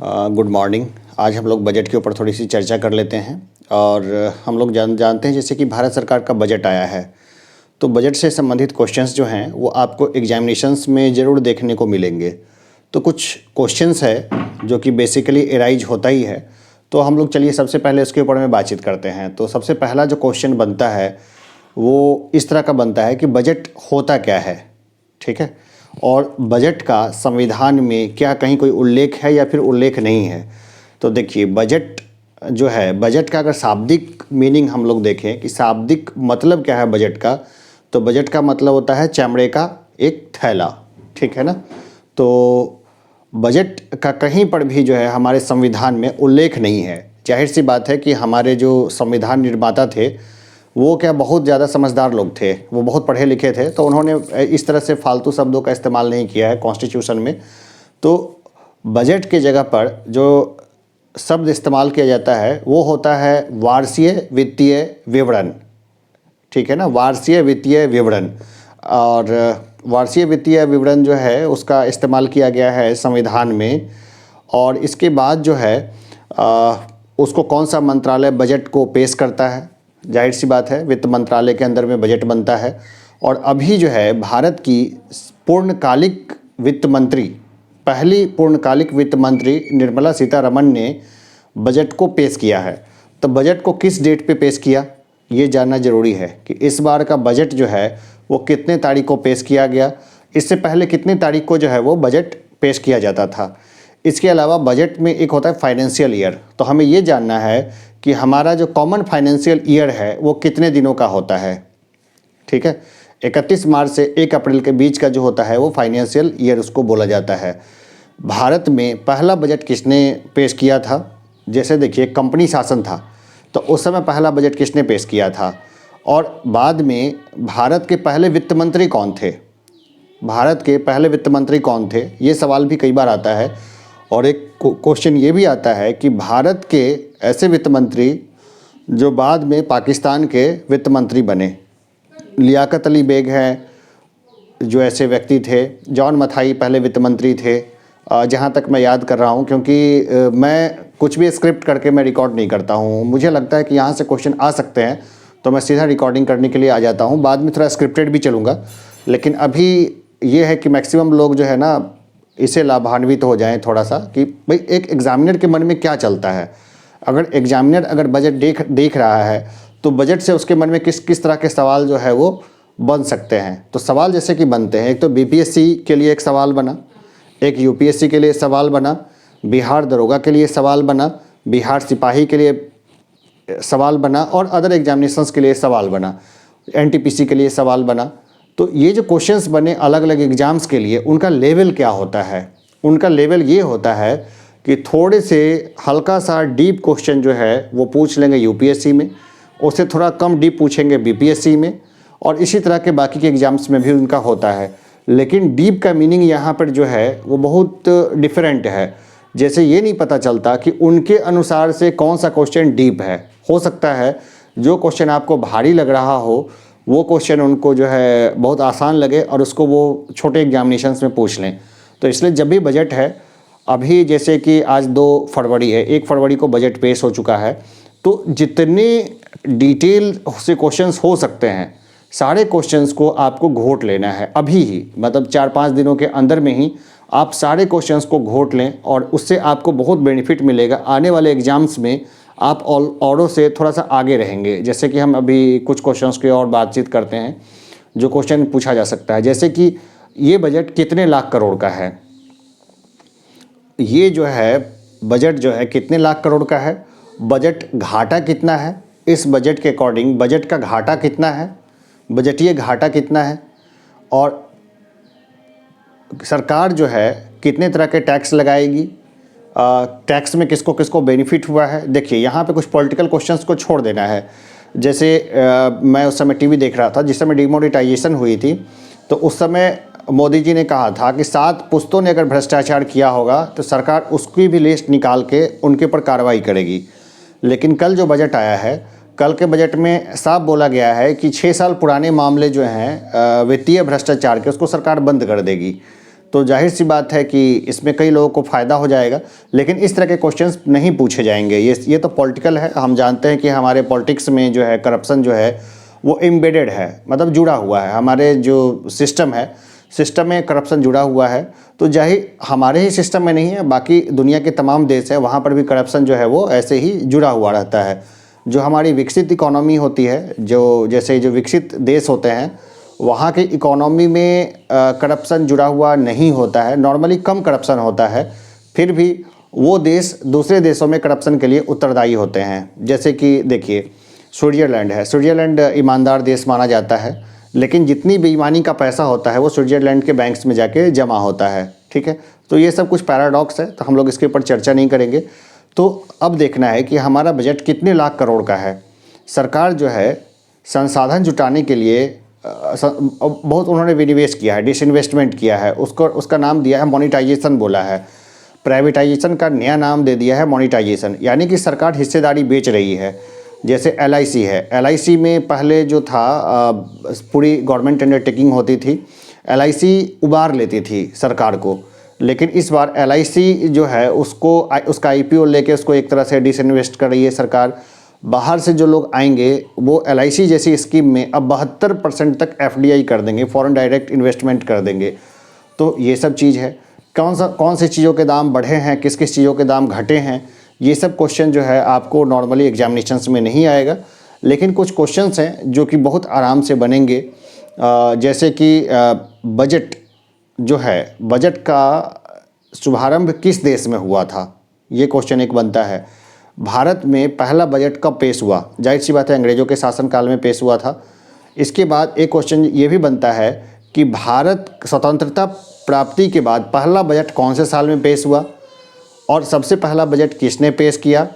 Good morning. आज हम लोग बजट के ऊपर थोड़ी सी चर्चा कर लेते हैं। और हम लोग जानते हैं जैसे कि भारत सरकार का बजट आया है, तो बजट से संबंधित क्वेश्चंस जो हैं वो आपको एग्जामिनेशंस में ज़रूर देखने को मिलेंगे। तो कुछ क्वेश्चंस है जो कि बेसिकली एराइज होता ही है। तो हम लोग चलिए सबसे पहले इसके ऊपर में बातचीत करते हैं। तो सबसे पहला जो क्वेश्चन बनता है वो इस तरह का बनता है कि बजट होता क्या है, ठीक है, और बजट का संविधान में क्या कहीं कोई उल्लेख है या फिर उल्लेख नहीं है। तो देखिए बजट जो है, बजट का अगर शाब्दिक मीनिंग हम लोग देखें कि शाब्दिक मतलब क्या है बजट का, तो बजट का मतलब होता है चमड़े का एक थैला, ठीक है ना। तो बजट का कहीं पर भी जो है हमारे संविधान में उल्लेख नहीं है। जाहिर सी बात है कि हमारे जो संविधान निर्माता थे वो क्या बहुत ज़्यादा समझदार लोग थे, वो बहुत पढ़े लिखे थे, तो उन्होंने इस तरह से फालतू शब्दों का इस्तेमाल नहीं किया है कॉन्स्टिट्यूशन में। तो बजट के जगह पर जो शब्द इस्तेमाल किया जाता है वो होता है वार्षिक वित्तीय विवरण, ठीक है ना, वार्षिक वित्तीय विवरण। और वार्षिक वित्तीय विवरण जो है उसका इस्तेमाल किया गया है संविधान में। और इसके बाद जो है उसको कौन सा मंत्रालय बजट को पेश करता है, जाहिर सी बात है वित्त मंत्रालय के अंदर में बजट बनता है। और अभी जो है भारत की पूर्णकालिक वित्त मंत्री, पहली पूर्णकालिक वित्त मंत्री निर्मला सीतारमण ने बजट को पेश किया है। तो बजट को किस डेट पे पेश किया ये जानना ज़रूरी है कि इस बार का बजट जो है वो कितने तारीख को पेश किया गया, इससे पहले कितनी तारीख को जो है वो बजट पेश किया जाता था। इसके अलावा बजट में एक होता है फाइनेंशियल ईयर, तो हमें ये जानना है कि हमारा जो कॉमन फाइनेंशियल ईयर है वो कितने दिनों का होता है, ठीक है। 31 मार्च से 1 अप्रैल के बीच का जो होता है वो फाइनेंशियल ईयर उसको बोला जाता है। भारत में पहला बजट किसने पेश किया था, जैसे देखिए कंपनी शासन था तो उस समय पहला बजट किसने पेश किया था, और बाद में भारत के पहले वित्त मंत्री कौन थे, भारत के पहले वित्त मंत्री कौन थे, ये सवाल भी कई बार आता है। और एक क्वेश्चन ये भी आता है कि भारत के ऐसे वित्त मंत्री जो बाद में पाकिस्तान के वित्त मंत्री बने, लियाकत अली बेग हैं जो ऐसे व्यक्ति थे, जॉन मथाई पहले वित्त मंत्री थे, जहाँ तक मैं याद कर रहा हूँ, क्योंकि मैं कुछ भी स्क्रिप्ट करके मैं रिकॉर्ड नहीं करता हूँ। मुझे लगता है कि यहाँ से क्वेश्चन आ सकते हैं तो मैं सीधा रिकॉर्डिंग करने के लिए आ जाता हूँ, बाद में थोड़ा स्क्रिप्टेड भी चलूँगा। लेकिन अभी ये है कि मैक्सिमम लोग जो है ना इसे लाभान्वित हो जाएं थोड़ा सा, कि भाई एक एग्जामिनर के मन में क्या चलता है। अगर एग्जामिनर अगर बजट देख रहा है तो बजट से उसके मन में किस किस तरह के सवाल जो है वो बन सकते हैं। तो सवाल जैसे कि बनते हैं, एक तो बीपीएससी के लिए एक सवाल बना, एक यूपीएससी के लिए सवाल बना, बिहार दरोगा के लिए सवाल बना, बिहार सिपाही के लिए सवाल बना, और अदर एग्जामिनेशंस के लिए सवाल बना, एनटीपीसी के लिए सवाल बना। तो ये जो क्वेश्चंस बने अलग अलग एग्ज़ाम्स के लिए, उनका लेवल क्या होता है, उनका लेवल ये होता है कि थोड़े से हल्का सा डीप क्वेश्चन जो है वो पूछ लेंगे यूपीएससी में, उससे थोड़ा कम डीप पूछेंगे बीपीएससी में, और इसी तरह के बाकी के एग्ज़ाम्स में भी उनका होता है। लेकिन डीप का मीनिंग यहाँ पर जो है वो बहुत डिफरेंट है। जैसे ये नहीं पता चलता कि उनके अनुसार से कौन सा क्वेश्चन डीप है। हो सकता है जो क्वेश्चन आपको भारी लग रहा हो वो क्वेश्चन उनको जो है बहुत आसान लगे और उसको वो छोटे एग्जामिनेशंस में पूछ लें। तो इसलिए जब भी बजट है, अभी जैसे कि आज 2 फरवरी है, 1 फरवरी को बजट पेश हो चुका है, तो जितने डिटेल से क्वेश्चंस हो सकते हैं सारे क्वेश्चंस को आपको घोट लेना है अभी ही, मतलब 4-5 दिनों के अंदर में ही आप सारे क्वेश्चंस को घोट लें, और उससे आपको बहुत बेनिफिट मिलेगा। आने वाले एग्ज़ाम्स में आप औरों से थोड़ा सा आगे रहेंगे। जैसे कि हम अभी कुछ क्वेश्चंस की और बातचीत करते हैं जो क्वेश्चन पूछा जा सकता है, जैसे कि ये बजट कितने लाख करोड़ का है, ये जो है बजट जो है कितने लाख करोड़ का है, बजट घाटा कितना है, इस बजट के अकॉर्डिंग बजट का घाटा कितना है, बजटीय घाटा कितना है, और सरकार जो है कितने तरह के टैक्स लगाएगी, टैक्स में किसको किसको बेनिफिट हुआ है। देखिए यहाँ पे कुछ पॉलिटिकल क्वेश्चंस को छोड़ देना है। जैसे मैं उस समय टीवी देख रहा था जिस समय डिमोनेटाइजेशन हुई थी, तो उस समय मोदी जी ने कहा था कि 7 पुश्तों ने अगर भ्रष्टाचार किया होगा तो सरकार उसकी भी लिस्ट निकाल के उनके ऊपर कार्रवाई करेगी। लेकिन कल जो बजट आया है, कल के बजट में साफ बोला गया है कि 6 साल पुराने मामले जो हैं वित्तीय भ्रष्टाचार के, उसको सरकार बंद कर देगी। तो जाहिर सी बात है कि इसमें कई लोगों को फ़ायदा हो जाएगा, लेकिन इस तरह के क्वेश्चंस नहीं पूछे जाएंगे। ये तो पॉलिटिकल है। हम जानते हैं कि हमारे पॉलिटिक्स में जो है करप्शन जो है वो एम्बेडेड है, मतलब जुड़ा हुआ है। हमारे जो सिस्टम में करप्शन जुड़ा हुआ है। तो जाहिर हमारे ही सिस्टम में नहीं है, बाकी दुनिया के तमाम देश है, वहाँ पर भी करप्शन जो है वो ऐसे ही जुड़ा हुआ रहता है। जो हमारी विकसित इकोनॉमी होती है, जैसे जो विकसित देश होते हैं, वहाँ की इकोनॉमी में करप्शन जुड़ा हुआ नहीं होता है, नॉर्मली कम करप्शन होता है। फिर भी वो देश दूसरे देशों में करप्शन के लिए उत्तरदायी होते हैं। जैसे कि देखिए स्विट्ज़रलैंड है। स्विट्ज़रलैंड ईमानदार देश माना जाता है, लेकिन जितनी बेईमानी का पैसा होता है वो स्विट्ज़रलैंड के बैंक्स में जाके जमा होता है। ठीक है, तो ये सब कुछ पैराडॉक्स है, तो हम लोग इसके ऊपर चर्चा नहीं करेंगे। तो अब देखना है कि हमारा बजट कितने लाख करोड़ का है। सरकार जो है संसाधन जुटाने के लिए बहुत उन्होंने विनिवेश किया है, डिसइन्वेस्टमेंट किया है। उसका नाम दिया है मोनेटाइजेशन बोला है। प्राइवेटाइजेशन का नया नाम दे दिया है मोनेटाइजेशन, यानी कि सरकार हिस्सेदारी बेच रही है। जैसे LIC है, LIC में पहले जो था पूरी गवर्नमेंट अंडरटेकिंग होती थी, LIC उबार लेती थी सरकार को, लेकिन इस बार LIC जो है उसका IPO लेके उसको एक तरह से डिसइन्वेस्ट कर रही है सरकार। बाहर से जो लोग आएंगे वो LIC जैसी स्कीम में अब 72% तक FDI कर देंगे, फॉरेन डायरेक्ट इन्वेस्टमेंट कर देंगे। तो ये सब चीज़ है। कौन सी चीज़ों के दाम बढ़े हैं, किस किस चीज़ों के दाम घटे हैं, ये सब क्वेश्चन जो है आपको नॉर्मली एग्जामिनेशंस में नहीं आएगा, लेकिन कुछ क्वेश्चंस हैं जो कि बहुत आराम से बनेंगे। जैसे कि बजट जो है, बजट का शुभारंभ किस देश में हुआ था, ये क्वेश्चन एक बनता है। भारत में पहला बजट कब पेश हुआ? जाहिर सी बात है अंग्रेज़ों के शासनकाल में पेश हुआ था। इसके बाद एक क्वेश्चन ये भी बनता है कि भारत स्वतंत्रता प्राप्ति के बाद पहला बजट कौन से साल में पेश हुआ और सबसे पहला बजट किसने पेश किया।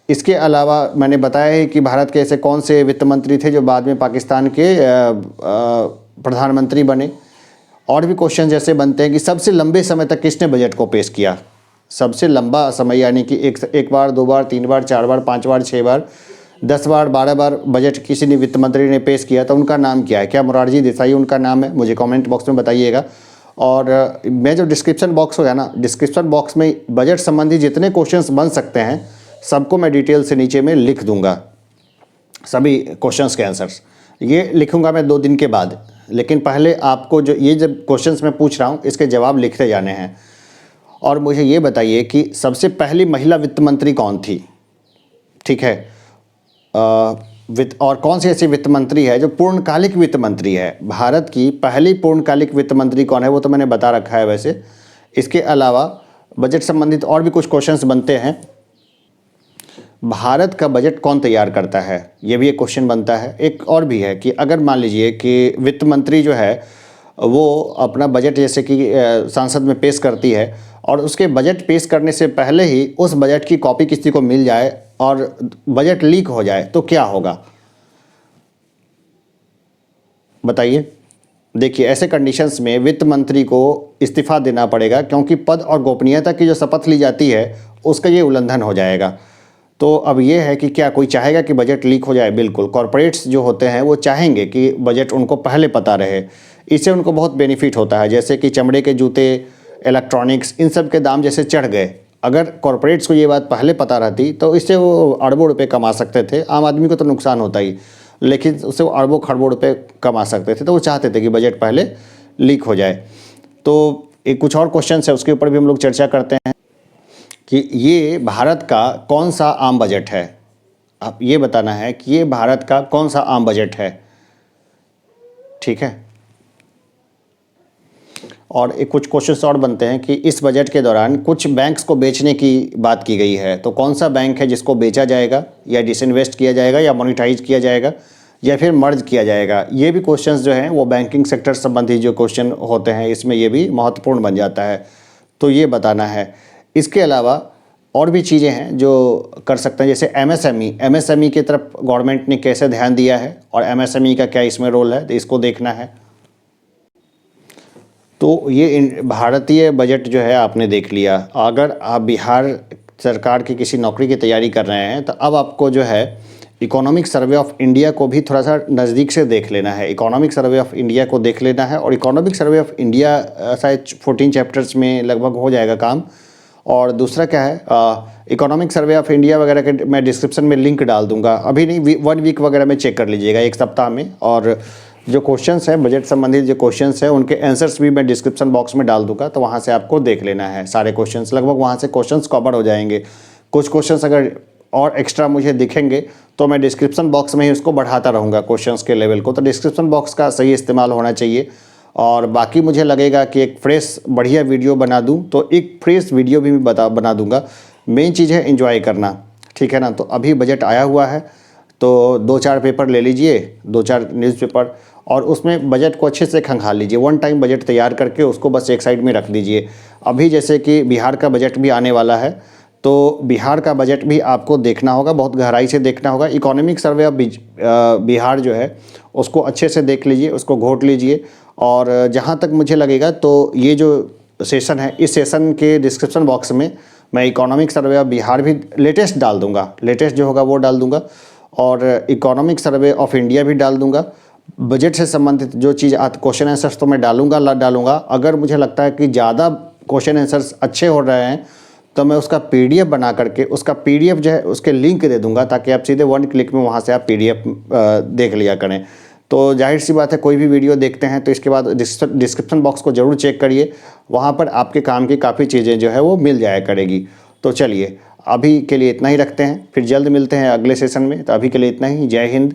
इसके अलावा मैंने बताया है कि भारत के ऐसे कौन से वित्त मंत्री थे जो बाद में पाकिस्तान के प्रधानमंत्री बने। और भी क्वेश्चन जैसे बनते हैं कि सबसे लंबे समय तक किसने बजट को पेश किया। सबसे लंबा समय यानी कि एक बार, 2 बार, 3 बार, 4 बार, 5 बार, 6 बार, 10 बार, 12 बार बजट किसी ने वित्त मंत्री ने पेश किया, तो उनका नाम क्या है? क्या मोरारजी देसाई उनका नाम है? मुझे कमेंट बॉक्स में बताइएगा। और मैं जो डिस्क्रिप्शन बॉक्स होगा ना, डिस्क्रिप्शन बॉक्स में बजट संबंधी जितने क्वेश्चंस बन सकते हैं सबको मैं डिटेल से नीचे में लिख दूंगा, सभी क्वेश्चंस के आंसर्स ये लिखूंगा मैं 2 दिन के बाद। लेकिन पहले आपको जो ये जब क्वेश्चंस मैं पूछ रहा हूँ इसके जवाब लिखते जाने हैं। और मुझे ये बताइए कि सबसे पहली महिला वित्त मंत्री कौन थी? ठीक है, और कौन सी ऐसी वित्त मंत्री है जो पूर्णकालिक वित्त मंत्री है? भारत की पहली पूर्णकालिक वित्त मंत्री कौन है वो तो मैंने बता रखा है वैसे। इसके अलावा बजट संबंधित और भी कुछ क्वेश्चंस बनते हैं। भारत का बजट कौन तैयार करता है, ये भी एक क्वेश्चन बनता है। एक और भी है कि अगर मान लीजिए कि वित्त मंत्री जो है वो अपना बजट जैसे कि संसद में पेश करती है और उसके बजट पेश करने से पहले ही उस बजट की कॉपी किसी को मिल जाए और बजट लीक हो जाए तो क्या होगा? बताइए। देखिए ऐसे कंडीशंस में वित्त मंत्री को इस्तीफा देना पड़ेगा, क्योंकि पद और गोपनीयता की जो शपथ ली जाती है उसका ये उल्लंघन हो जाएगा। तो अब ये है कि क्या कोई चाहेगा कि बजट लीक हो जाए? बिल्कुल, कॉरपोरेट्स जो होते हैं वो चाहेंगे कि बजट उनको पहले पता रहे। इससे उनको बहुत बेनिफिट होता है, जैसे कि चमड़े के जूते, इलेक्ट्रॉनिक्स, इन सब के दाम जैसे चढ़ गए। अगर कॉरपोरेट्स को ये बात पहले पता रहती तो इससे वो अरबों रुपए कमा सकते थे। आम आदमी को तो नुकसान होता ही, लेकिन उससे वो अरबों खरबों रुपए कमा सकते थे। तो वो चाहते थे कि बजट पहले लीक हो जाए। तो एक कुछ और क्वेश्चन है उसके ऊपर भी हम लोग चर्चा करते हैं कि ये भारत का कौन सा आम बजट है। अब ये बताना है कि ये भारत का कौन सा आम बजट है। ठीक है, और एक कुछ क्वेश्चंस और बनते हैं कि इस बजट के दौरान कुछ बैंक्स को बेचने की बात की गई है, तो कौन सा बैंक है जिसको बेचा जाएगा या डिसइन्वेस्ट किया जाएगा या मोनेटाइज किया जाएगा या फिर मर्ज किया जाएगा। ये भी क्वेश्चंस जो हैं वो बैंकिंग सेक्टर संबंधी जो क्वेश्चन होते हैं इसमें ये भी महत्वपूर्ण बन जाता है, तो ये बताना है। इसके अलावा और भी चीज़ें हैं जो कर सकते हैं, जैसे एमएसएमई की तरफ गवर्नमेंट ने कैसे ध्यान दिया है और एमएसएमई का क्या इसमें रोल है, तो इसको देखना है। तो ये भारतीय बजट जो है आपने देख लिया। अगर आप बिहार सरकार की किसी नौकरी की तैयारी कर रहे हैं तो अब आपको जो है इकोनॉमिक सर्वे ऑफ इंडिया को भी थोड़ा सा नज़दीक से देख लेना है। इकोनॉमिक सर्वे ऑफ इंडिया को देख लेना है, और इकोनॉमिक सर्वे ऑफ इंडिया शायद 14 चैप्टर्स में लगभग हो जाएगा काम। और दूसरा क्या है, इकोनॉमिक सर्वे ऑफ इंडिया वगैरह के मैं डिस्क्रिप्शन में लिंक डाल दूंगा, अभी नहीं 1 वीक वगैरह में चेक कर लीजिएगा, 1 सप्ताह में। और जो क्वेश्चंस हैं बजट संबंधित, जो क्वेश्चंस हैं उनके आंसर्स भी मैं डिस्क्रिप्शन बॉक्स में डाल दूंगा, तो वहाँ से आपको देख लेना है सारे क्वेश्चंस, लगभग वहाँ से क्वेश्चंस कवर हो जाएंगे। कुछ क्वेश्चंस अगर और एक्स्ट्रा मुझे दिखेंगे तो मैं डिस्क्रिप्शन बॉक्स में ही उसको बढ़ाता रहूँगा क्वेश्चंस के लेवल को, तो डिस्क्रिप्शन बॉक्स का सही इस्तेमाल होना चाहिए। और बाकी मुझे लगेगा कि एक फ्रेश बढ़िया वीडियो बना दूं, तो एक फ्रेश वीडियो भी मैं बना दूंगा। मेन चीज़ है एंजॉय करना, ठीक है ना। तो अभी बजट आया हुआ है, तो 2-4 पेपर ले लीजिए, 2-4 न्यूज़पेपर, और उसमें बजट को अच्छे से खंगाल लीजिए। 1 टाइम बजट तैयार करके उसको बस एक साइड में रख दीजिए। अभी जैसे कि बिहार का बजट भी आने वाला है, तो बिहार का बजट भी आपको देखना होगा, बहुत गहराई से देखना होगा। इकोनॉमिक सर्वे ऑफ बिहार जो है उसको अच्छे से देख लीजिए, उसको घोट लीजिए। और जहाँ तक मुझे लगेगा तो ये जो सेशन है, इस सेशन के डिस्क्रिप्शन बॉक्स में मैं इकोनॉमिक सर्वे ऑफ बिहार भी लेटेस्ट डाल दूँगा, लेटेस्ट जो होगा वो डाल दूँगा, और इकोनॉमिक सर्वे ऑफ इंडिया भी डाल दूँगा। बजट से संबंधित जो चीज़ क्वेश्चन आंसर्स तो मैं डालूँगा। अगर मुझे लगता है कि ज़्यादा क्वेश्चन आंसर्स अच्छे हो रहे हैं तो मैं उसका पीडीएफ बना करके, उसका पीडीएफ जो है उसके लिंक दे दूंगा, ताकि आप सीधे 1 क्लिक में वहाँ से आप पीडीएफ देख लिया करें। तो जाहिर सी बात है, कोई भी वीडियो देखते हैं तो इसके बाद डिस्क्रिप्शन बॉक्स को ज़रूर चेक करिए, वहाँ पर आपके काम की काफ़ी चीज़ें जो है वो मिल जाया करेगी। तो चलिए अभी के लिए इतना ही रखते हैं, फिर जल्द मिलते हैं अगले सेशन में। तो अभी के लिए इतना ही। जय हिंद,